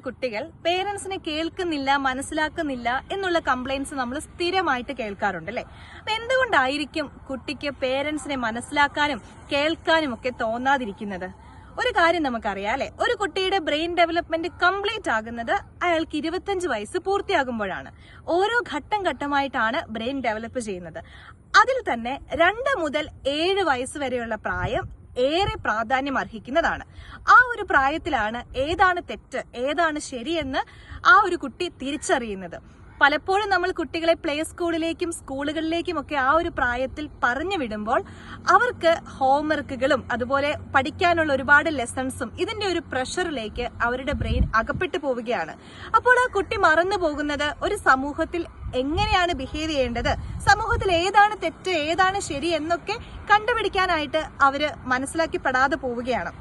കുട്ടികൾ പേരൻസിനെ കേൾക്കുന്നില്ല, മനസ്സിലാക്കുന്നില്ല എന്നുള്ള കംപ്ലൈന്റ്സ് നമ്മൾ സ്ഥിരമായിട്ട് കേൾക്കാറുണ്ട് അല്ലെ. അപ്പൊ എന്തുകൊണ്ടായിരിക്കും കുട്ടിക്ക് പേരൻസിനെ മനസ്സിലാക്കാനും കേൾക്കാനും ഒക്കെ തോന്നാതിരിക്കുന്നത്? ഒരു കാര്യം നമുക്കറിയാം അല്ലെ, ഒരു കുട്ടിയുടെ ബ്രെയിൻ ഡെവലപ്മെന്റ് കംപ്ലീറ്റ് ആകുന്നത് അയാൾക്ക് 25 വയസ്സ് പൂർത്തിയാകുമ്പോഴാണ്. ഓരോ ഘട്ടം ഘട്ടമായിട്ടാണ് ബ്രെയിൻ ഡെവലപ്പ് ചെയ്യുന്നത്. അതിൽ തന്നെ 2 മുതൽ 7 വയസ്സ് വരെയുള്ള പ്രായം ഏറെ പ്രാധാന്യം അർഹിക്കുന്നതാണ്. ആ ഒരു പ്രായത്തിലാണ് ഏതാണ് തെറ്റ് ഏതാണ് ശരിയെന്ന് ആ ഒരു കുട്ടി തിരിച്ചറിയുന്നത്. പലപ്പോഴും നമ്മൾ കുട്ടികളെ പ്ലേ സ്കൂളിലേക്കും സ്കൂളുകളിലേക്കും ഒക്കെ ആ ഒരു പ്രായത്തിൽ പറഞ്ഞു വിടുമ്പോൾ അവർക്ക് ഹോംവർക്കുകളും അതുപോലെ പഠിക്കാനുള്ള ഒരുപാട് ലെസൺസും ഇതിന്റെ ഒരു പ്രഷറിലേക്ക് അവരുടെ ബ്രെയിൻ അകപ്പെട്ടു പോവുകയാണ്. അപ്പോൾ ആ കുട്ടി മറന്നു പോകുന്നത് ഒരു സമൂഹത്തിൽ എങ്ങനെയാണ് ബിഹേവ് ചെയ്യേണ്ടത്, സമൂഹത്തിൽ ഏതാണ് തെറ്റ് ഏതാണ് ശരി എന്നൊക്കെ കണ്ടുപിടിക്കാനായിട്ട് അവര് മനസ്സിലാക്കിപ്പെടാതെ പോവുകയാണ്.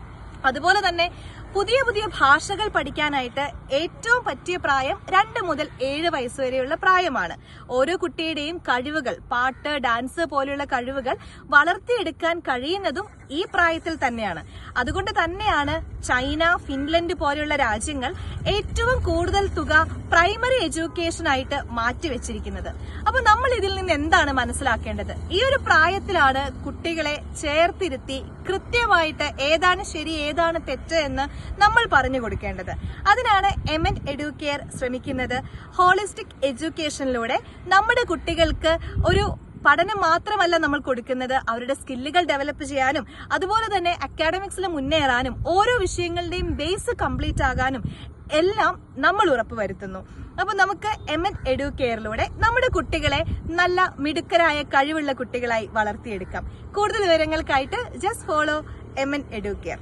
അതുപോലെ തന്നെ പുതിയ പുതിയ ഭാഷകൾ പഠിക്കാനായിട്ട് ഏറ്റവും പറ്റിയ പ്രായം 2 മുതൽ 7 വയസ്സ് വരെയുള്ള പ്രായമാണ്. ഓരോ കുട്ടിയുടെയും കഴിവുകൾ, പാട്ട്, ഡാൻസ് പോലെയുള്ള കഴിവുകൾ വളർത്തിയെടുക്കാൻ കഴിയുന്നതും ഈ പ്രായത്തിൽ തന്നെയാണ്. അതുകൊണ്ട് തന്നെയാണ് ചൈന, ഫിൻലൻഡ് പോലെയുള്ള രാജ്യങ്ങൾ ഏറ്റവും കൂടുതൽ തുക പ്രൈമറി എഡ്യൂക്കേഷനായിട്ട് മാറ്റിവെച്ചിരിക്കുന്നത്. അപ്പൊ നമ്മൾ ഇതിൽ നിന്ന് എന്താണ് മനസ്സിലാക്കേണ്ടത്? ഈ ഒരു പ്രായത്തിലാണ് കുട്ടികളെ ചേർത്തിരുത്തി കൃത്യമായിട്ട് ഏതാണ് ശരി ഏതാണ് തെറ്റ് എന്ന് നമ്മൾ പറഞ്ഞു കൊടുക്കേണ്ടത്. അതിനാണ് എമന്റ് എഡ്യൂക്കെയർ ശ്രമിക്കുന്നത്. ഹോളിസ്റ്റിക് എഡ്യൂക്കേഷനിലൂടെ നമ്മുടെ കുട്ടികൾക്ക് ഒരു പഠനം മാത്രമല്ല നമ്മൾ കൊടുക്കുന്നത്, അവരുടെ സ്കില്ലുകൾ ഡെവലപ്പ് ചെയ്യാനും അതുപോലെ തന്നെ അക്കാഡമിക്സിൽ മുന്നേറാനും ഓരോ വിഷയങ്ങളുടെയും ബേസ് കംപ്ലീറ്റ് ആകാനും എല്ലാം നമ്മൾ ഉറപ്പുവരുത്തുന്നു. അപ്പൊ നമുക്ക് എമന്റ് എഡ്യൂക്കെയറിലൂടെ നമ്മുടെ കുട്ടികളെ നല്ല മിടുക്കരായ കഴിവുള്ള കുട്ടികളായി വളർത്തിയെടുക്കാം. കൂടുതൽ വിവരങ്ങൾക്കായിട്ട് ജസ്റ്റ് ഫോളോ എമന്റ് എഡ്യൂക്കെയർ.